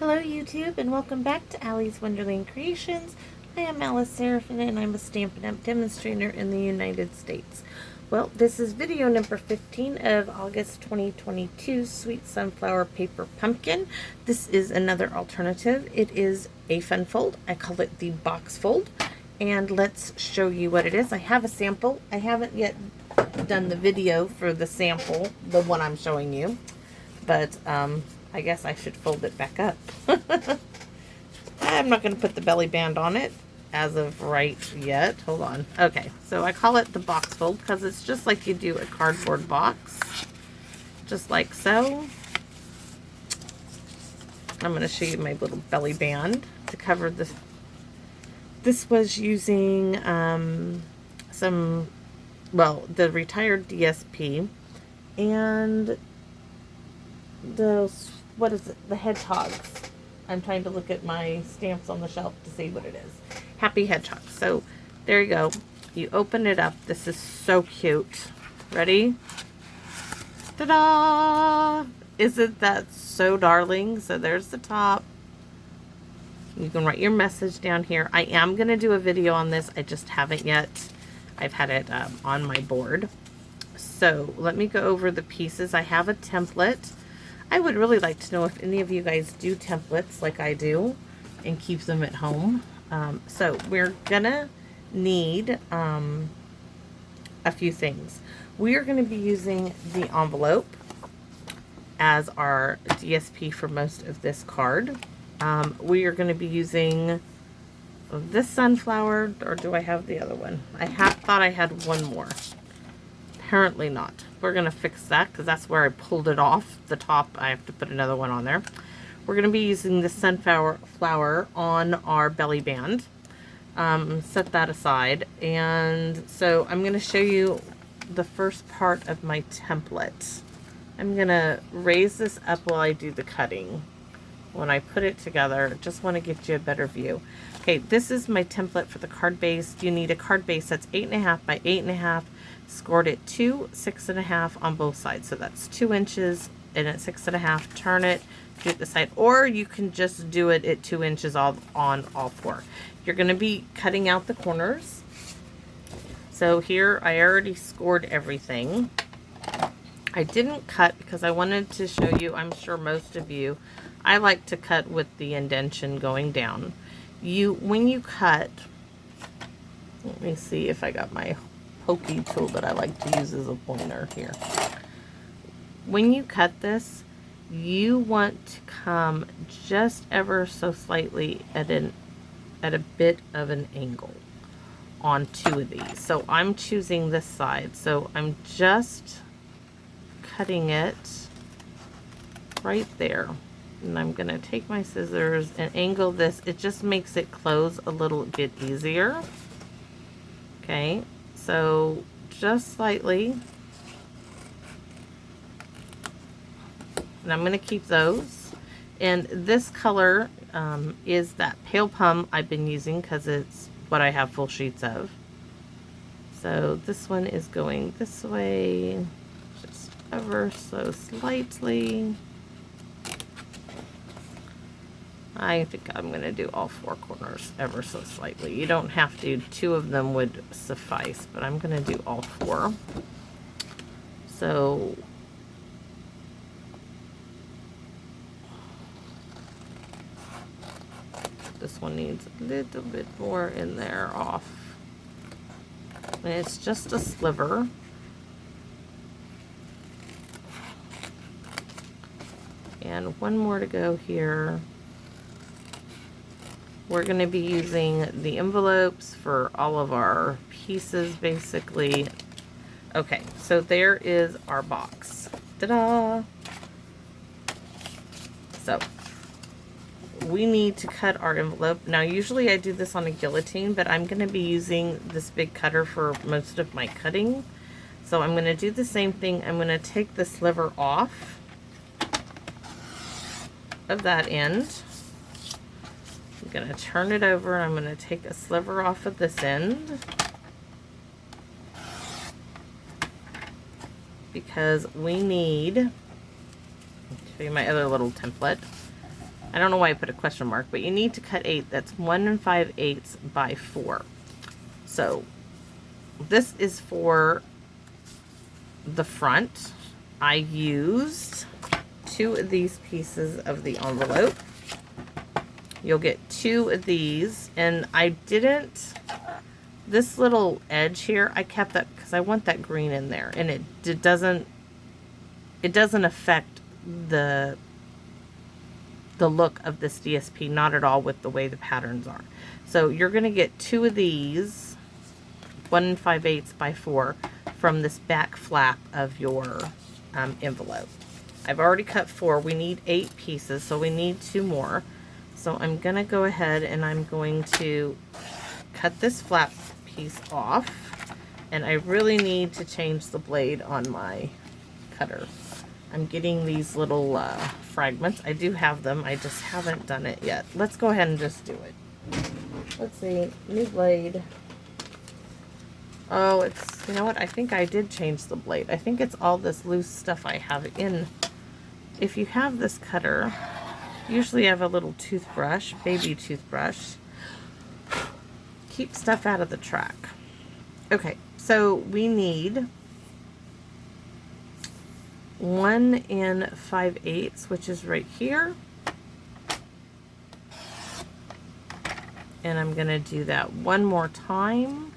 Hello YouTube and welcome back to Allie's Wonderland Creations. I am Alice Serafin and I'm a Stampin' Up! Demonstrator in the United States. Well, this is video number 15 of August 2022 Sweet Sunflower Paper Pumpkin. This is another alternative. It is a fun fold. I call it the box fold. And let's show you what it is. I have a sample. I haven't yet done the video for the sample, the one I'm showing you. But I guess I should fold it back up. I'm not going to put the belly band on it as of right yet. Hold on. Okay, so I call it the box fold because it's just like you do a cardboard box. Just like so. I'm going to show you my little belly band to cover this. This was using the retired DSP and the hedgehogs. I'm trying to look at my stamps on the shelf to see what it is. Happy hedgehog. So there you go. You open it up. This is so cute. Ready? Ta-da! Isn't that so darling? So there's the top. You can write your message down here. I am going to do a video on this. I just haven't yet. I've had it on my board. So let me go over the pieces. I have a template. I would really like to know if any of you guys do templates like I do and keep them at home. So we're gonna need a few things. We are going to be using the envelope as our DSP for most of this card. We are going to be using this sunflower, or do I have the other one? I thought I had one more. Apparently not. We're going to fix that because that's where I pulled it off the top. I have to put another one on there. We're going to be using the sunflower on our belly band. Set that aside. And so I'm going to show you the first part of my template. I'm going to raise this up while I do the cutting. When I put it together, just want to get you a better view. Okay, this is my template for the card base. You need a card base that's 8.5 by 8.5, scored at 2, 6.5 on both sides. So that's 2 inches and at 6.5. Turn it, do it the side, or you can just do it at 2 inches on all four. You're going to be cutting out the corners. So here I already scored everything. I didn't cut because I wanted to show you, I'm sure most of you, I like to cut with the indentation going down. When you cut, let me see if I got my pokey tool that I like to use as a pointer here. When you cut this, you want to come just ever so slightly at a bit of an angle on 2 of these. So I'm choosing this side. So I'm just cutting it right there. And I'm going to take my scissors and angle this. It just makes it close a little bit easier. Okay, so just slightly. And I'm going to keep those. And this color is that pale plum I've been using because it's what I have full sheets of. So this one is going this way, just ever so slightly. I think I'm going to do all 4 corners ever so slightly. You don't have to. 2 of them would suffice, but I'm going to do all 4. So this one needs a little bit more in there off. And it's just a sliver. And one more to go here. We're going to be using the envelopes for all of our pieces, basically. Okay, so there is our box. Ta-da! So, we need to cut our envelope. Now, usually I do this on a guillotine, but I'm going to be using this big cutter for most of my cutting. So I'm going to do the same thing. I'm going to take the sliver off of that end. I'm going to turn it over and I'm going to take a sliver off of this end because we need, I'll show you my other little template. I don't know why I put a question mark, but you need to cut 8. That's 1 5/8 by 4. So this is for the front. I used 2 of these pieces of the envelope. You'll get 2 of these, and I didn't, this little edge here, I kept that because I want that green in there, and it doesn't affect the look of this DSP, not at all, with the way the patterns are. So you're going to get 2 of these 1 5/8 by 4 from this back flap of your envelope. I've already cut 4. We need 8 pieces, so we need 2 more. So I'm going to go ahead and I'm going to cut this flap piece off, and I really need to change the blade on my cutter. I'm getting these little fragments. I do have them, I just haven't done it yet. Let's go ahead and just do it. Let's see, new blade. Oh, it's, you know what, I think I did change the blade. I think it's all this loose stuff I have in. If you have this cutter, usually I have a little toothbrush, baby toothbrush. Keep stuff out of the track. Okay, so we need 1 5/8, which is right here. And I'm going to do that one more time.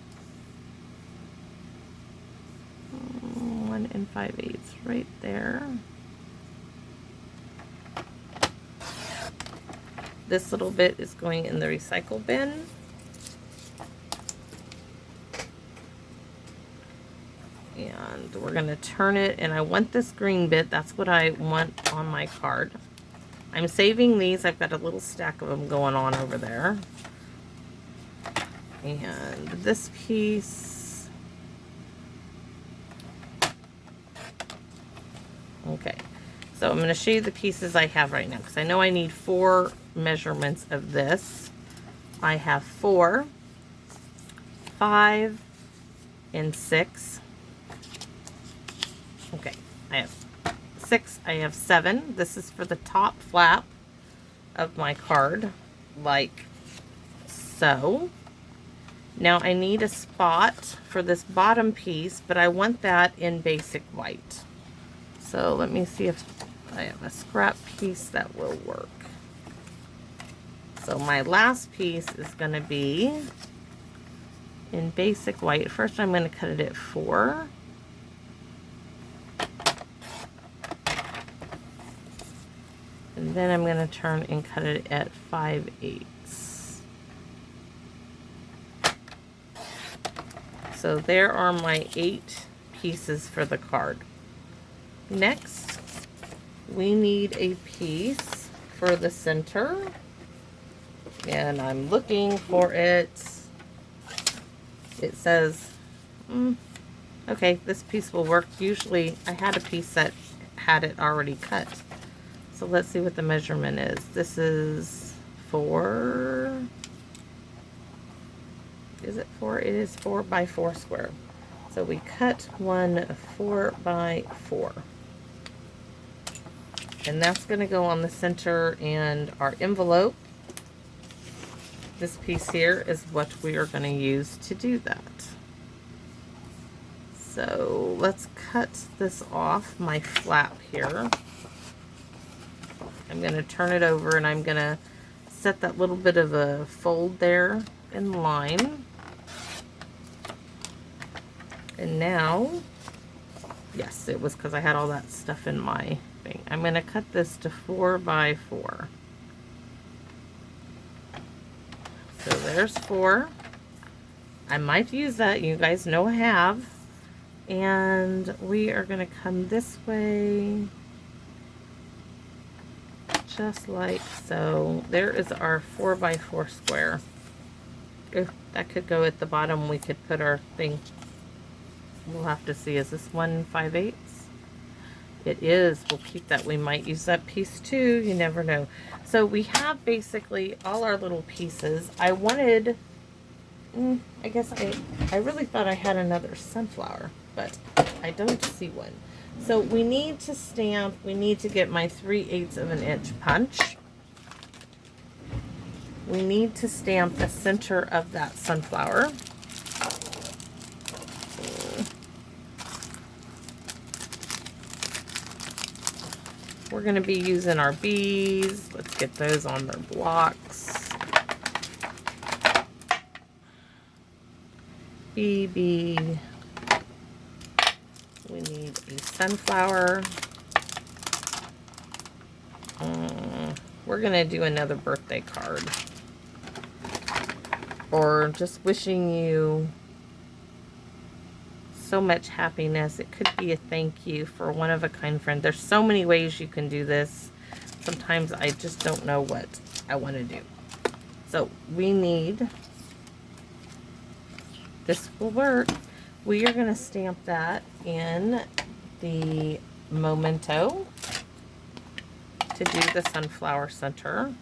1 5/8 right there. This little bit is going in the recycle bin. And we're going to turn it, and I want this green bit. That's what I want on my card. I'm saving these. I've got a little stack of them going on over there. And this piece. Okay. So I'm going to show you the pieces I have right now, because I know I need 4 measurements of this. I have 4, 5, and 6. Okay, I have 6, I have 7. This is for the top flap of my card, like so. Now I need a spot for this bottom piece, but I want that in basic white. So let me see if I have a scrap piece that will work. So my last piece is going to be in basic white. First I'm going to cut it at 4. And then I'm going to turn and cut it at 5/8. So there are my 8 pieces for the card. Next, we need a piece for the center. And I'm looking for it. It says, okay, this piece will work. Usually I had a piece that had it already cut. So let's see what the measurement is. This is 4. Is it 4? It is 4 by 4 square. So we cut one 4 by 4. And that's going to go on the center and our envelope. This piece here is what we are going to use to do that. So let's cut this off my flap here. I'm going to turn it over, and I'm going to set that little bit of a fold there in line. And now, yes, it was because I had all that stuff in my thing. I'm going to cut this to 4 by 4. So there's 4. I might use that. You guys know I have. And we are going to come this way. Just like so. There is our 4 by 4 square. Ooh, that could go at the bottom. We could put our thing. We'll have to see. Is this 1 5/8? It is. We'll keep that. We might use that piece too. You never know. So we have basically all our little pieces. I wanted, I guess I really thought I had another sunflower, but I don't see one. So we need to stamp. We need to get my 3/8 of an inch punch. we need to stamp the center of that sunflower. We're going to be using our bees. Let's get those on their blocks. BB. We need a sunflower. We're going to do another birthday card. Or just wishing you so much happiness. It could be a thank you for one of a kind friend. There's so many ways you can do this. Sometimes I just don't know what I want to do. So we need, this will work. We are going to stamp that in the memento to do the sunflower center.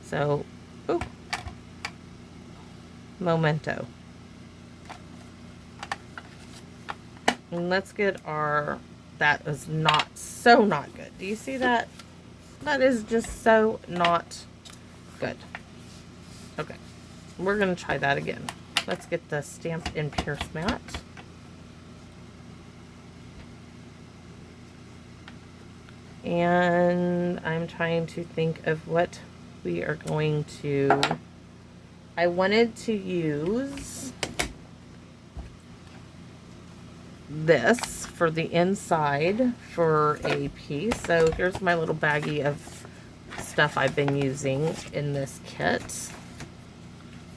So, ooh, memento. And let's get our, that is not good. Do you see that? That is just so not good. Okay, we're gonna try that again. Let's get the Stamped in Pierce mat. And I'm trying to think of what we are going to, I wanted to use this for the inside for a piece. So here's my little baggie of stuff I've been using in this kit.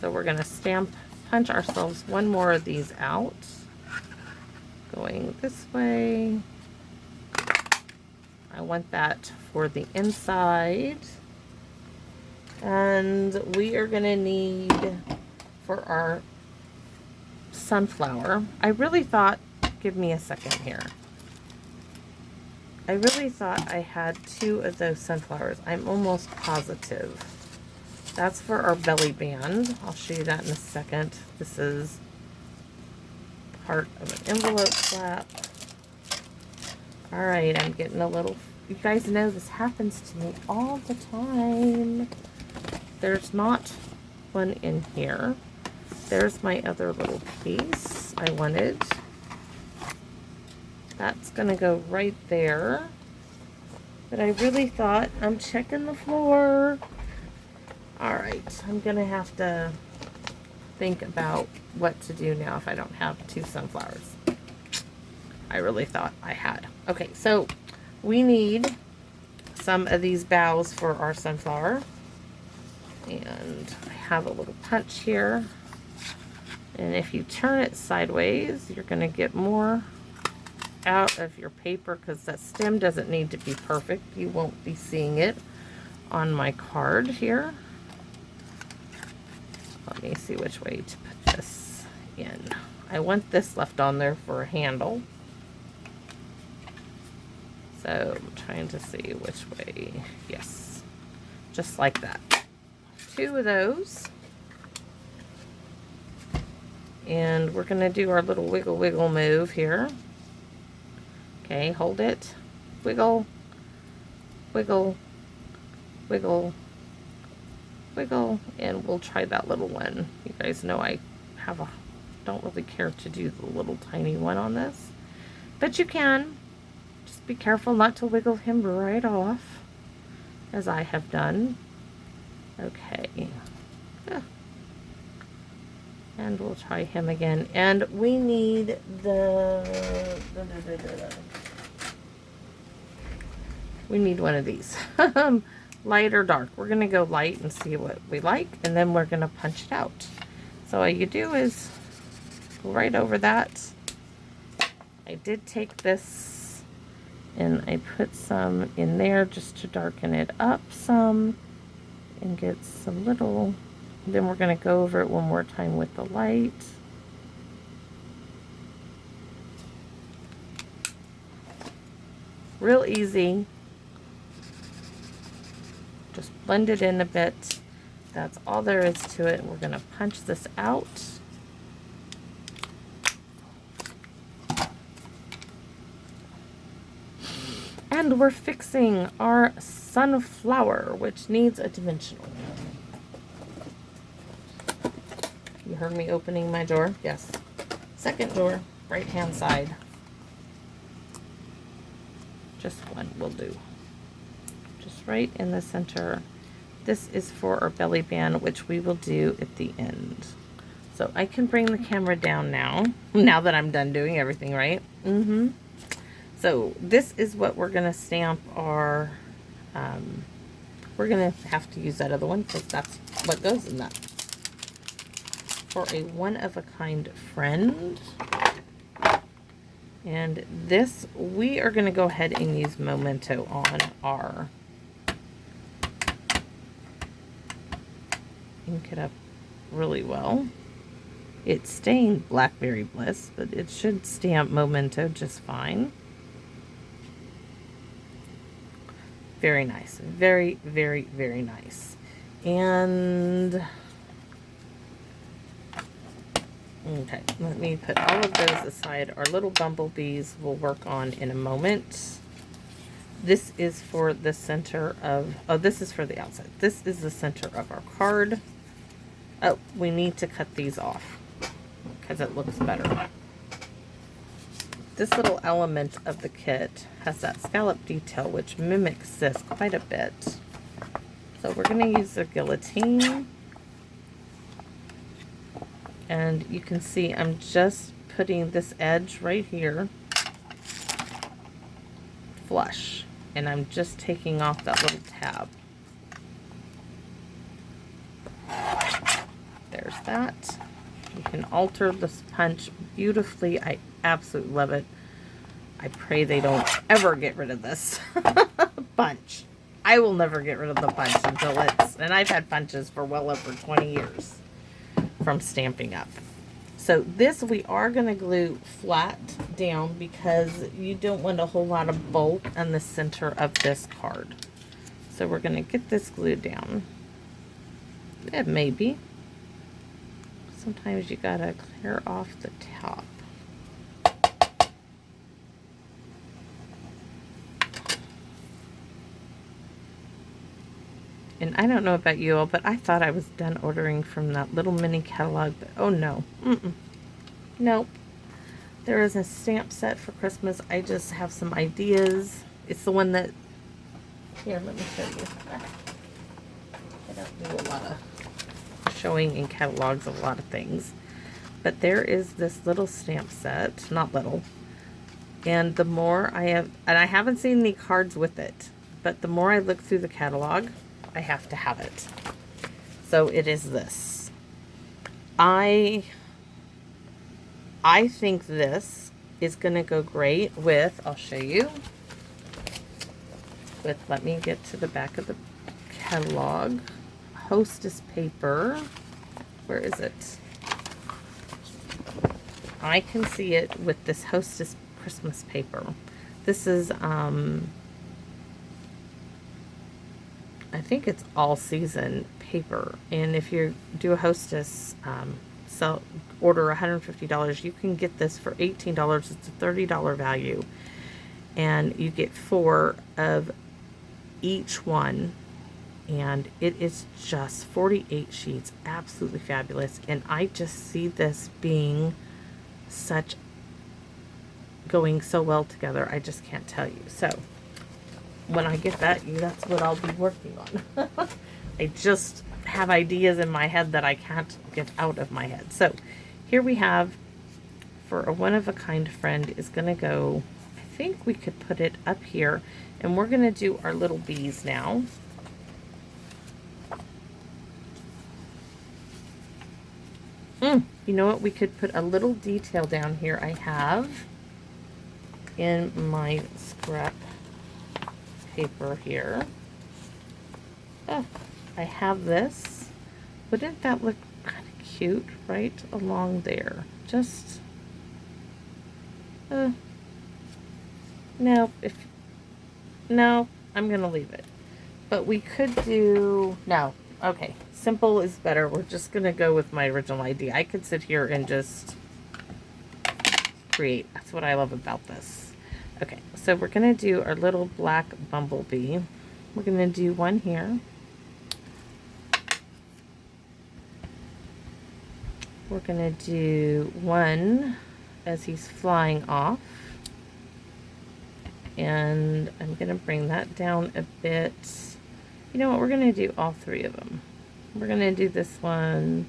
So we're going to punch ourselves one more of these out. Going this way. I want that for the inside. And we are going to need for our sunflower. I really thought, give me a second here. I really thought I had 2 of those sunflowers. I'm almost positive. That's for our belly band. I'll show you that in a second. This is part of an envelope flap. All right, I'm getting a little, you guys know this happens to me all the time. There's not one in here. There's my other little piece I wanted. That's going to go right there. But I really thought, I'm checking the floor. All right, I'm going to have to think about what to do now if I don't have 2 sunflowers. I really thought I had. Okay, so we need some of these boughs for our sunflower. And I have a little punch here. And if you turn it sideways, you're going to get more out of your paper because that stem doesn't need to be perfect. You won't be seeing it on my card here. Let me see which way to put this in. I want this left on there for a handle. So I'm trying to see which way. Yes, just like that. 2 of those. And we're going to do our little wiggle wiggle move here. Okay, hold it. Wiggle, wiggle, wiggle, wiggle. And we'll try that little one. You guys know I don't really care to do the little tiny one on this. But you can. Just be careful not to wiggle him right off, as I have done. Okay. And we'll try him again. And we need we need one of these. Light or dark. We're going to go light and see what we like. And then we're going to punch it out. So all you do is go right over that. I did take this and I put some in there just to darken it up some. And get some little, then we're going to go over it one more time with the light. Real easy. Just blend it in a bit. That's all there is to it. We're going to punch this out. And we're fixing our sunflower, which needs a dimensional. You heard me opening my drawer? Yes. Second drawer, right hand side. Just one will do. Just right in the center. This is for our belly band, which we will do at the end. So I can bring the camera down now that I'm done doing everything right. So this is what we're going to stamp our, we're going to have to use that other one because that's what goes in that. For a one-of-a-kind friend. And this, we are going to go ahead and use Memento on our, ink it up really well. It's stained Blackberry Bliss, but it should stamp Memento just fine. Very nice. Very, very, very nice. And okay, let me put all of those aside. Our little bumblebees we'll work on in a moment. This is for the center of, oh, this is for the outside. This is the center of our card. Oh, we need to cut these off because it looks better. This little element of the kit has that scallop detail which mimics this quite a bit. So we're going to use the guillotine. And you can see I'm just putting this edge right here flush. And I'm just taking off that little tab. There's that. You can alter this punch beautifully. I absolutely love it. I pray they don't ever get rid of this punch. I will never get rid of the punch until it's, and I've had punches for well over 20 years from Stampin' Up. So this we are going to glue flat down because you don't want a whole lot of bulk on the center of this card. So we're going to get this glued down. It may be. Sometimes you got to clear off the top. And I don't know about you all, but I thought I was done ordering from that little mini catalog, but oh no. Nope. There is a stamp set for Christmas. I just have some ideas. It's the one that, here, let me show you. I don't do a lot of showing in catalogs of a lot of things. But there is this little stamp set, not little. And the more I have, and I haven't seen any cards with it, but the more I look through the catalog, I have to have it. So it is this. I think this is going to go great with, I'll show you, with, let me get to the back of the catalog, Hostess paper. Where is it? I can see it with this Hostess Christmas paper. This is, I think it's all season paper, and if you do a Hostess order $150, you can get this for $18. It's a $30 value, and you get 4 of each one, and it is just 48 sheets. Absolutely fabulous. And I just see this being going so well together. I just can't tell you. So when I get that, that's what I'll be working on. I just have ideas in my head that I can't get out of my head. So here we have, for a one-of-a-kind friend, is going to go, I think we could put it up here, and we're going to do our little bees now. You know what? We could put a little detail down here I have in my scrap paper here. I have this. Wouldn't that look kind of cute right along there? Just no, I'm gonna leave it. But we could do, no, okay, simple is better. We're just gonna go with my original idea. I could sit here and just create. That's what I love about this. Okay, So we're going to do our little black bumblebee. We're going to do one here. We're going to do one as he's flying off. And I'm going to bring that down a bit. You know what? We're going to do all three of them. We're going to do this one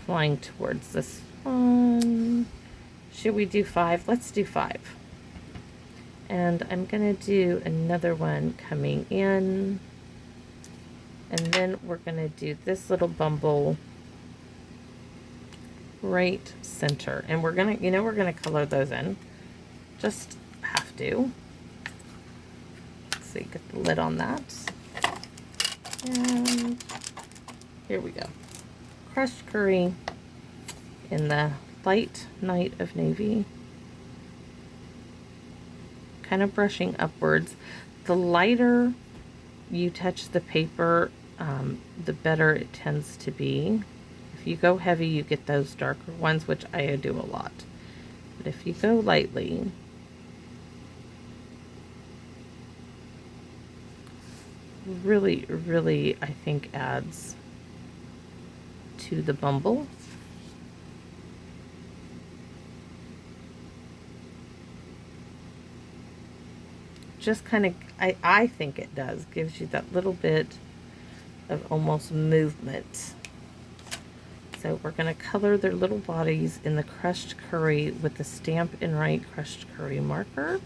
flying towards this one. Should we do 5? Let's do 5. And I'm going to do another one coming in. And then we're going to do this little bumble right center. And we're going to, you know, we're going to color those in. Just have to. Let's see, get the lid on that. And here we go. Crushed curry in the light night of navy. Kind of brushing upwards. The lighter you touch the paper, the better it tends to be. If you go heavy, you get those darker ones, which I do a lot. But if you go lightly, really, really, I think adds to the bumble. Just kind of, I think it does, gives you that little bit of almost movement. So we're going to color their little bodies in the crushed curry with the Stampin' Right crushed curry marker.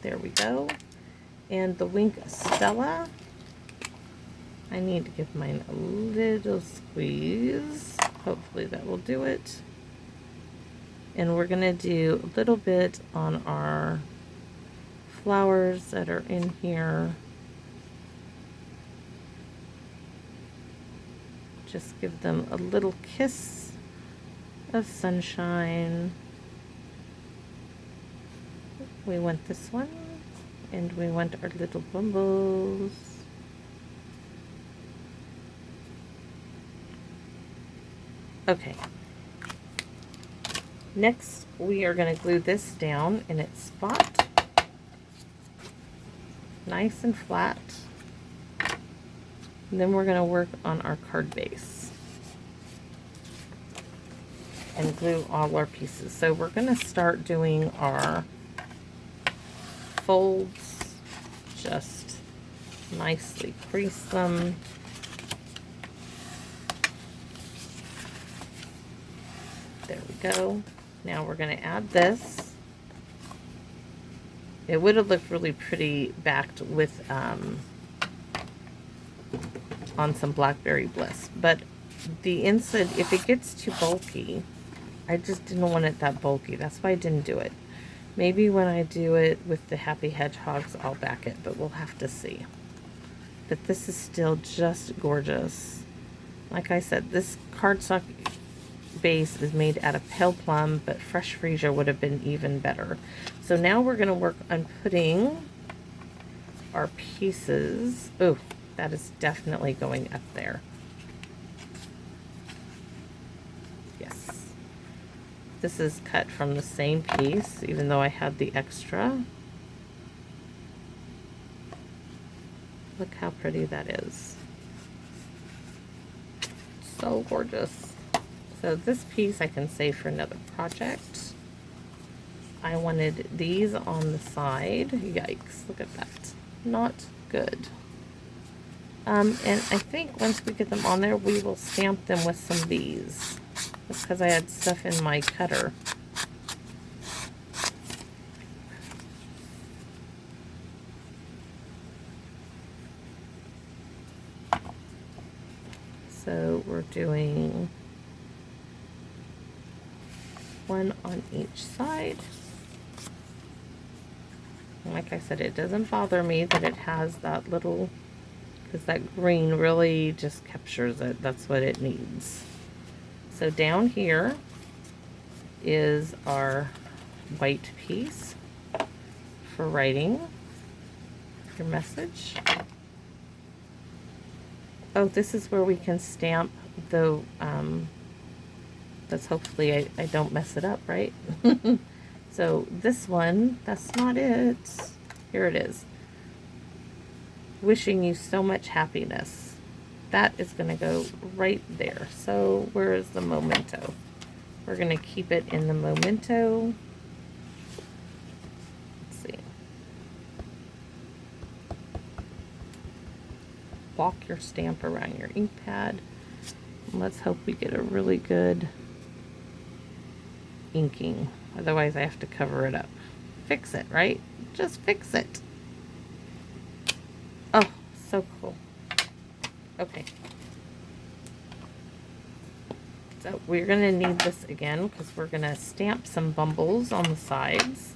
There we go. And the Wink Stella, I need to give mine a little squeeze. Hopefully that will do it. And we're going to do a little bit on our flowers that are in here. Just give them a little kiss of sunshine. We want this one, and we want our little bumbles. Okay. Next, we are going to glue this down in its spot. Nice and flat. And then we're going to work on our card base. And glue all our pieces. So we're going to start doing our folds. Just nicely crease them. There we go. Now we're going to add this. It would have looked really pretty backed with on some Blackberry Bliss, but the inside, if it gets too bulky, I just didn't want it that bulky. That's why I didn't do it. Maybe when I do it with the Happy Hedgehogs, I'll back it, but we'll have to see. But this is still just gorgeous. Like I said, this cardstock base is made out of pale plum, but fresh freesia would have been even better. So now we're going to work on putting our pieces. Oh, that is definitely going up there. Yes. This is cut from the same piece, even though I had the extra. Look how pretty that is. So gorgeous. So this piece I can save for another project. I wanted these on the side. Yikes, look at that. Not good. And I think once we get them on there, we will stamp them with some of these. That's because I had stuff in my cutter. So we're doing one on each side. And like I said, it doesn't bother me that it has that little, because that green really just captures it. That's what it needs. So down here is our white piece for writing your message. Oh, this is where we can stamp the That's hopefully I don't mess it up, right? So this one, that's not it. Here it is. Wishing you so much happiness. That is going to go right there. So where is the memento? We're going to keep it in the memento. Let's see. Walk your stamp around your ink pad. And let's hope we get a really good inking. Otherwise I have to cover it up. Fix it, right? Just fix it. Oh, so cool. Okay. So we're going to need this again because we're going to stamp some bumbles on the sides.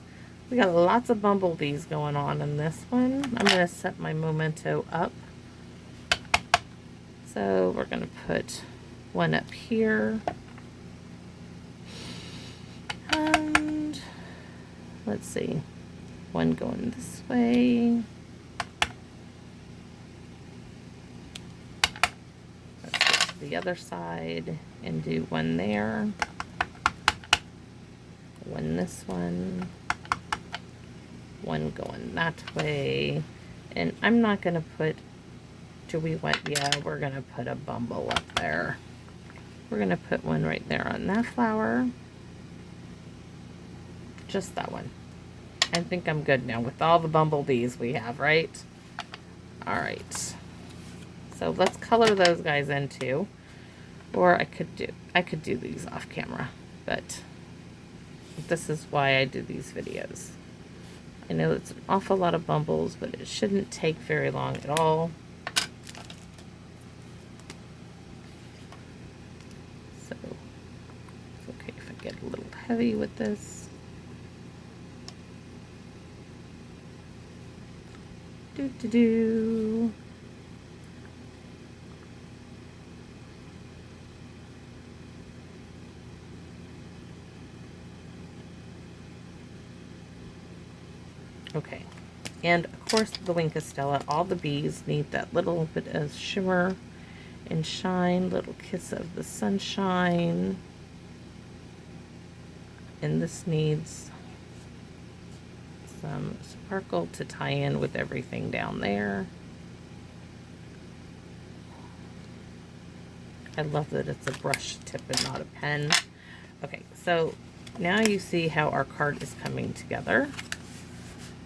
We got lots of bumblebees going on in this one. I'm going to set my memento up. So we're going to put one up here. And let's see. One going this way. Let's go to the other side and do one there. One this one. One going that way. And I'm not going to put, yeah, we're going to put a bumble up there. We're going to put one right there on that flower. Just that one. I think I'm good now with all the bumblebees we have, right? All right. So let's color those guys in too. Or I could do these off camera, but this is why I do these videos. I know it's an awful lot of bumbles, but it shouldn't take very long at all. So it's okay if I get a little heavy with this. Do. Okay, and of course the Wink Estella, all the bees need that little bit of shimmer and shine, little kiss of the sunshine. And this needs some sparkle to tie in with everything down there. I love that it's a brush tip and not a pen. Okay, so now you see how our card is coming together.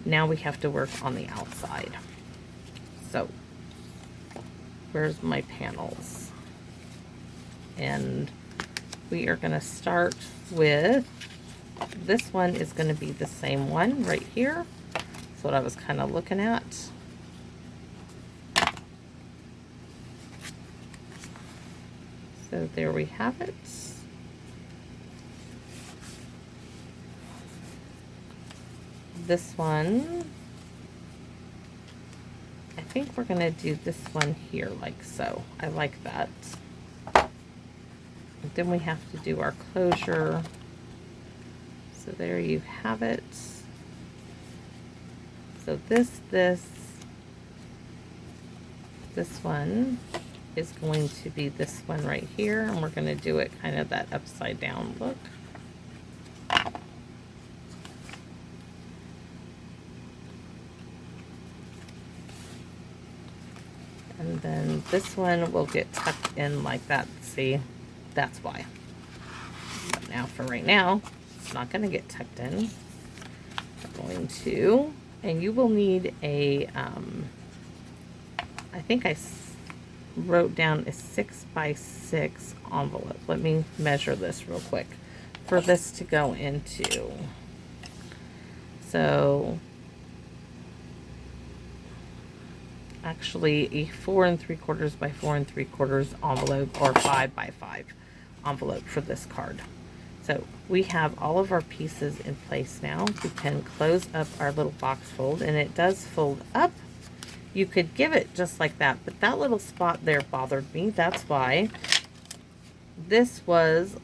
Now we have to work on the outside. So where's my panels? And we are going to start with, this one is going to be the same one right here. That's what I was kind of looking at. So there we have it. This one, I think we're going to do this one here like so. I like that. And then we have to do our closure. So there you have it. So this one is going to be this one right here, and we're going to do it kind of that upside down look. And then this one will get tucked in like that. See, that's why. But now for right now, it's not going to get tucked in. We're going to, and you will need a, I think I wrote down a 6x6 envelope. Let me measure this real quick for this to go into. So actually a 4 3/4 by 4 3/4 envelope, or 5 by 5 envelope for this card. So we have all of our pieces in place now. We can close up our little box fold, and it does fold up. You could give it just like that, but that little spot there bothered me. That's why this was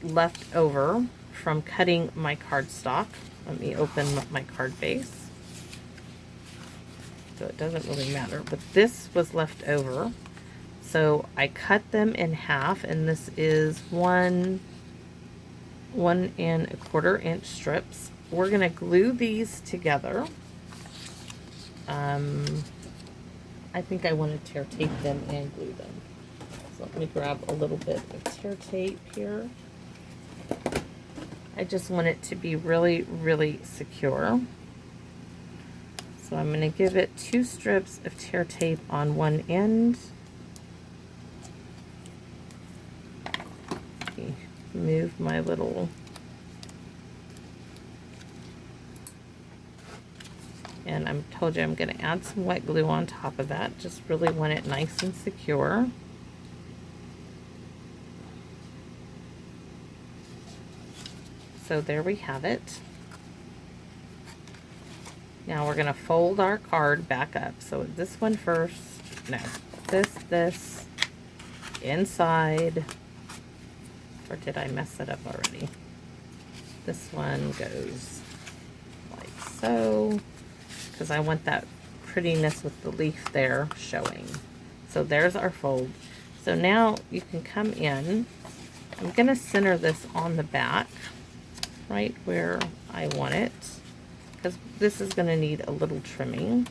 left over from cutting my cardstock. Let me open my card base. So it doesn't really matter, but this was left over. So I cut them in half, and this is 1, 1 1/4 inch strips. We're going to glue these together. I think I want to tear tape them and glue them. So let me grab a little bit of tear tape here. I just want it to be really, really secure. So I'm going to give it 2 strips of tear tape on one end. Move my little and I told you I'm going to add some wet glue on top of that. Just really want it nice and secure. So there we have it. Now we're going to fold our card back up. So this one first, no, this, inside, or did I mess it up already? This one goes like so, because I want that prettiness with the leaf there showing. So there's our fold. So now you can come in. I'm going to center this on the back, right where I want it, because this is going to need a little trimming.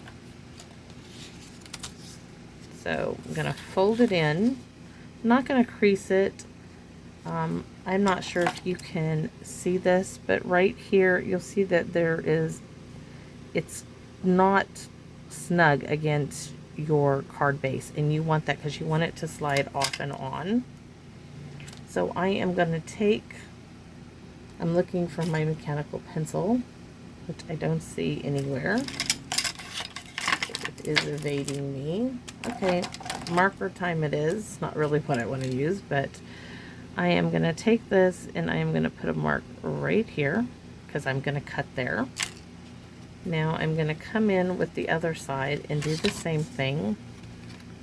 So I'm going to fold it in. I'm not going to crease it. I'm not sure if you can see this, but right here you'll see that it's not snug against your card base, and you want that because you want it to slide off and on. So I am going to take, I'm looking for my mechanical pencil, which I don't see anywhere. It is evading me. Okay, marker time it is. Not really what I want to use, but I am going to take this and I am going to put a mark right here because I'm going to cut there. Now I'm going to come in with the other side and do the same thing.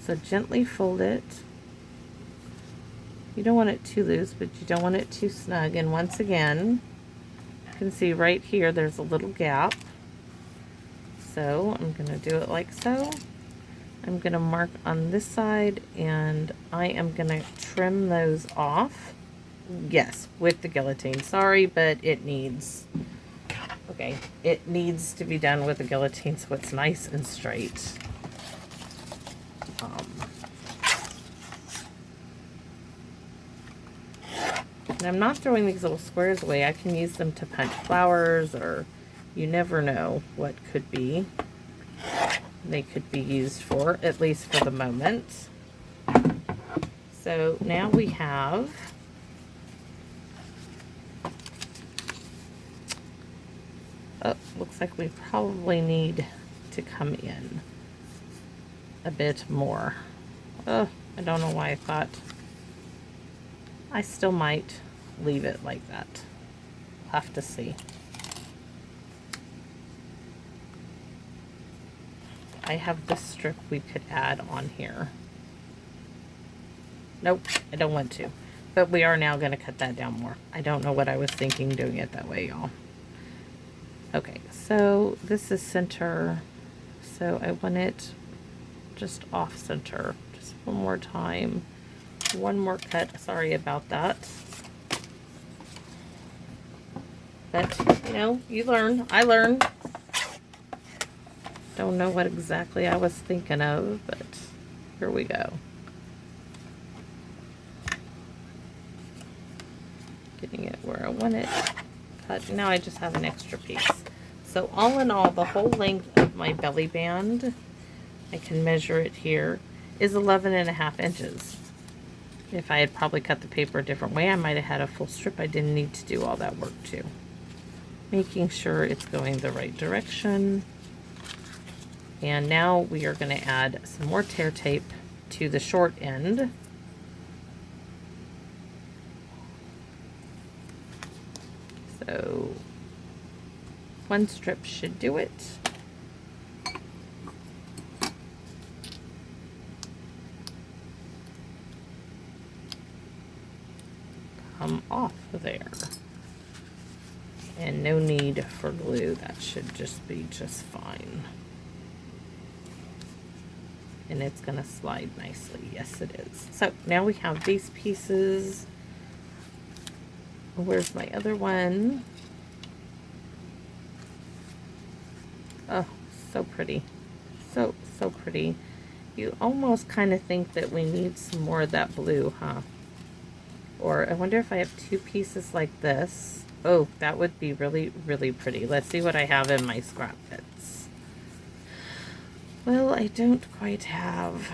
So gently fold it. You don't want it too loose, but you don't want it too snug. And once again, you can see right here there's a little gap. So I'm going to do it like so. I'm going to mark on this side and I am going to trim those off. Yes, with the guillotine. Sorry, but it needs, okay, it needs to be done with the guillotine so it's nice and straight. And I'm not throwing these little squares away. I can use them to punch flowers, or you never know what could be. They could be used for, at least for the moment. So now we have looks like we probably need to come in a bit more. I don't know why I thought. I still might leave it like that. We'll have to see. I have this strip we could add on here. Nope, I don't want to. But we are now going to cut that down more. I don't know what I was thinking doing it that way, y'all. Okay, so this is center. So I want it just off center. Just one more time. One more cut. Sorry about that. But, you know, you learn. I learned. Don't know what exactly I was thinking of, but here we go. Getting it where I want it. Cut. Now I just have an extra piece. So all in all, the whole length of my belly band, I can measure it here, is 11.5 inches. If I had probably cut the paper a different way, I might have had a full strip. I didn't need to do all that work too. Making sure it's going the right direction. And now we are going to add some more tear tape to the short end. So one strip should do it. Come off there. And no need for glue. That should just be just fine. And it's going to slide nicely. Yes, it is. So now we have these pieces. Where's my other one? Oh, so pretty. So pretty. You almost kind of think that we need some more of that blue, huh? Or I wonder if I have two pieces like this. Oh, that would be really, really pretty. Let's see what I have in my scrap kits. Well, I don't quite have...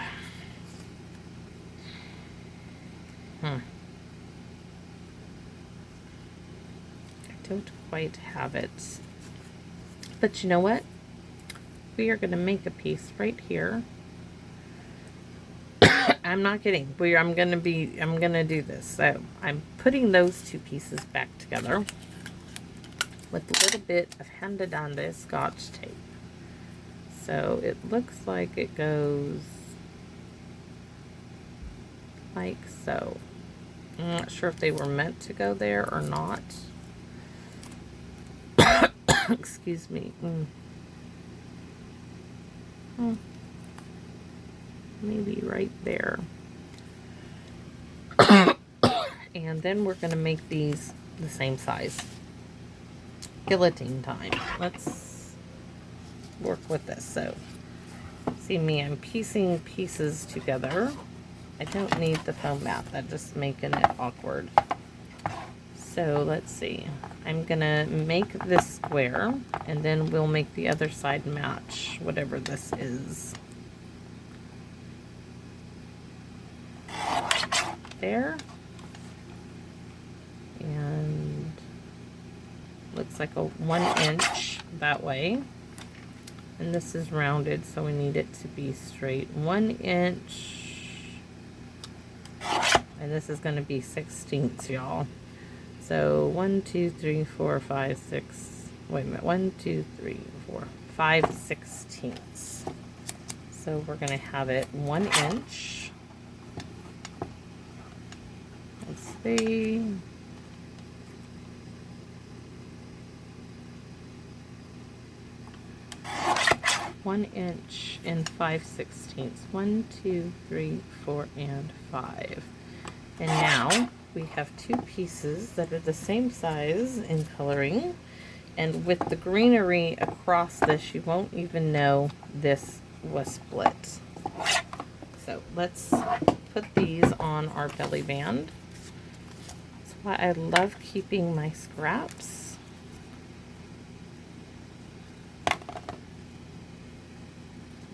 I don't quite have it. But you know what? We are going to make a piece right here. I'm not kidding. I'm going to do this. So I'm putting those two pieces back together with a little bit of Handy-Dandy Scotch tape. So it looks like it goes like so. I'm not sure if they were meant to go there or not. Excuse me. Maybe right there. And then we're going to make these the same size. Guillotine time. Let's work with this. So, see me, I'm piecing pieces together. I don't need the foam mat. That's just making it awkward. So, let's see. I'm going to make this square, and then we'll make the other side match whatever this is. There. And looks like a 1 inch that way. And this is rounded, so we need it to be straight. 1 inch. And this is going to be 16ths, y'all. So 1, 2, 3, 4, 5, 6. Wait a minute. 1, 2, 3, 4, 5 16ths. So we're going to have it 1 inch. Let's see. One inch and 5 16ths. 1, 2, 3, 4, and 5. And now we have two pieces that are the same size in coloring. And with the greenery across this, you won't even know this was split. So let's put these on our belly band. That's why I love keeping my scraps.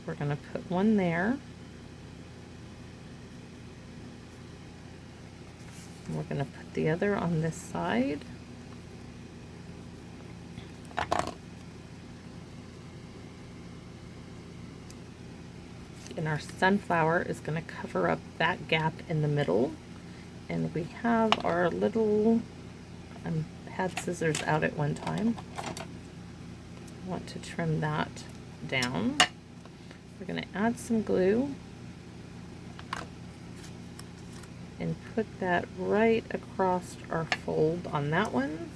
We're going to put one there. We're going to put the other on this side. And our sunflower is going to cover up that gap in the middle. And we have our little, had scissors out at one time. I want to trim that down. We're going to add some glue and put that right across our fold on that one.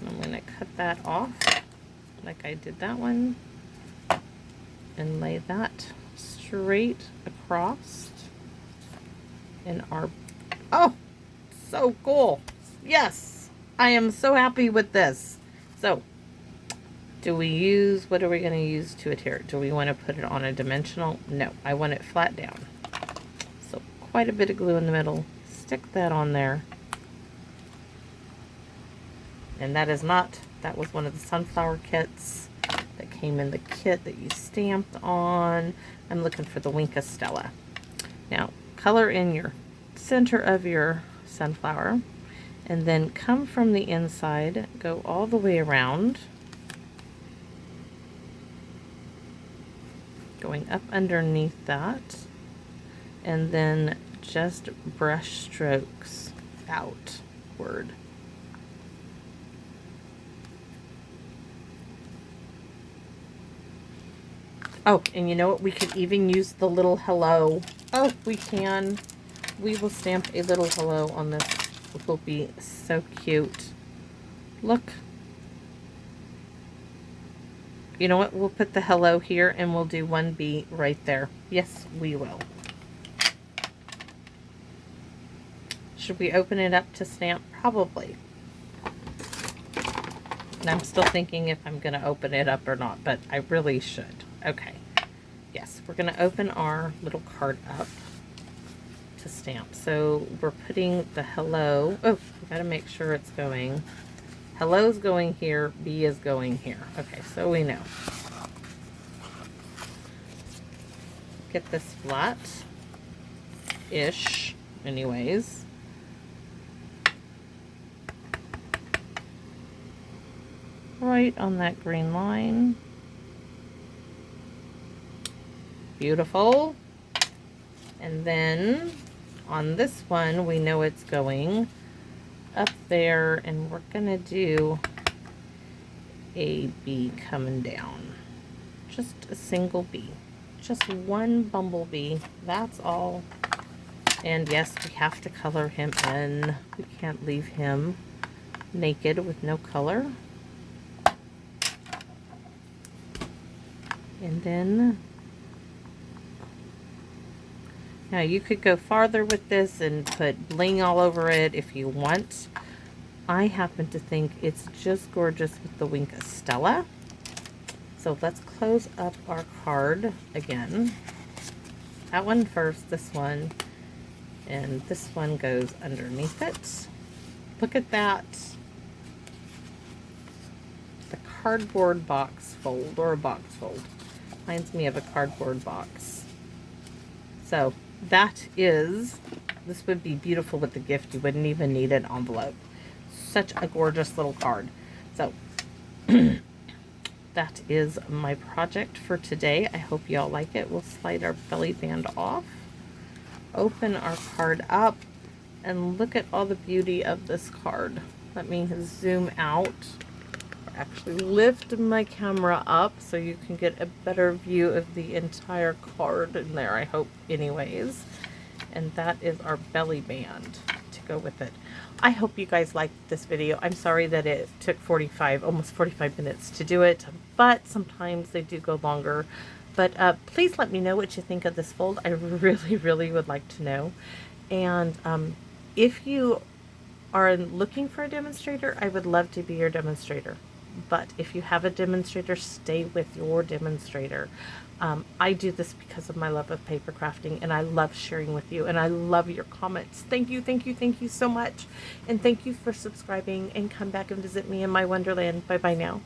I'm going to cut that off like I did that one and lay that straight across in our, oh, so cool. Yes, I am so happy with this. So do we use, what are we going to use to adhere it? Do we want to put it on a dimensional? No, I want it flat down. So quite a bit of glue in the middle. Stick that on there. And that is not, that was one of the sunflower kits that came in the kit that you stamped on. I'm looking for the Winka Stella. Now, color in your center of your sunflower. And then come from the inside, go all the way around. Going up underneath that, and then just brush strokes outward. Oh, and you know what? We could even use the little hello. Oh, we can. We will stamp a little hello on this. It will be so cute. Look. You know what? We'll put the hello here and we'll do 1B right there. Yes, we will. Should we open it up to stamp? Probably. And I'm still thinking if I'm going to open it up or not, but I really should. Okay. Yes, we're going to open our little card up to stamp. So we're putting the hello. Oh, we got to make sure it's going. Hello's going here. B is going here. Okay, so we know. Get this flat-ish, anyways. Right on that green line. Beautiful. And then on this one, we know it's going up there, and we're gonna do a bee coming down. Just a single bee. Just one bumblebee. That's all. And yes, we have to color him in. We can't leave him naked with no color. And then, now you could go farther with this and put bling all over it if you want. I happen to think it's just gorgeous with the Wink of Stella. So let's close up our card again. That one first, this one, and this one goes underneath it. Look at that. The cardboard box fold, or a box fold. Reminds me of a cardboard box. So that is, this would be beautiful with the gift. You wouldn't even need an envelope. Such a gorgeous little card. So that is my project for today. I hope y'all like it. We'll slide our belly band off, open our card up, and look at all the beauty of this card. Let me zoom out. Actually lift my camera up so you can get a better view of the entire card in there, I hope, anyways. And that is our belly band to go with it. I hope you guys liked this video. I'm sorry that it took almost 45 minutes to do it, but sometimes they do go longer. But please let me know what you think of this fold. I really, really would like to know. And if you are looking for a demonstrator, I would love to be your demonstrator. But if you have a demonstrator, stay with your demonstrator. I do this because of my love of paper crafting, and I love sharing with you, and I love your comments. Thank you, thank you, thank you so much. And thank you for subscribing, and come back and visit me in my wonderland. Bye-bye now.